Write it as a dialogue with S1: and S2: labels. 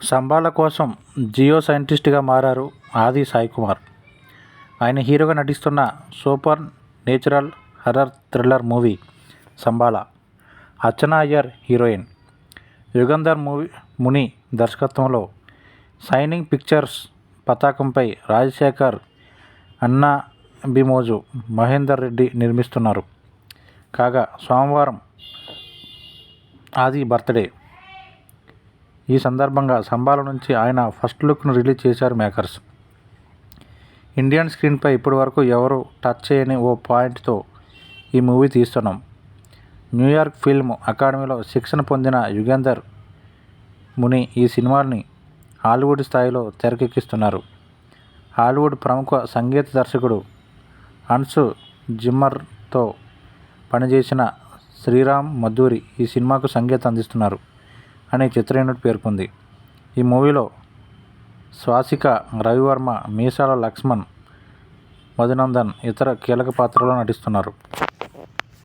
S1: సంబాల కోసం జియో సైంటిస్ట్గా మారారు ఆది సాయి కుమార్. ఆయన హీరోగా నటిస్తున్న supernatural horror thriller movie Sambala. Archana Iyer heroine. Yugandhar Muni దర్శకత్వంలో షైనింగ్ పిక్చర్స్ పతాకంపై రాజశేఖర్, అన్నాబిమోజు మహేందర్ రెడ్డి నిర్మిస్తున్నారు. కాగా సోమవారం ఆది బర్త్డే. ఈ సందర్భంగా సంబాల నుంచి ఆయన ఫస్ట్ లుక్ను రిలీజ్ చేశారు మేకర్స్. ఇండియన్ స్క్రీన్పై ఇప్పటివరకు ఎవరు టచ్ చేయని ఓ పాయింట్తో ఈ మూవీ తీస్తున్నాం. న్యూయార్క్ ఫిల్మ్ అకాడమీలో శిక్షణ పొందిన యుగంధర్ ముని ఈ సినిమాని హాలీవుడ్ స్థాయిలో తెరకెక్కిస్తున్నారు. హాలీవుడ్ ప్రముఖ సంగీత దర్శకుడు హన్స్ జిమ్మర్తో పనిచేసిన శ్రీరామ్ మధురి ఈ సినిమాకు సంగీతం అందిస్తున్నారు అని చిత్ర యూనిట్ పేర్కొంది. ఈ మూవీలో స్వాసిక, రవివర్మ, మీసాల లక్ష్మణ్, మధునందన్ ఇతర కీలక పాత్రల్లో నటిస్తున్నారు.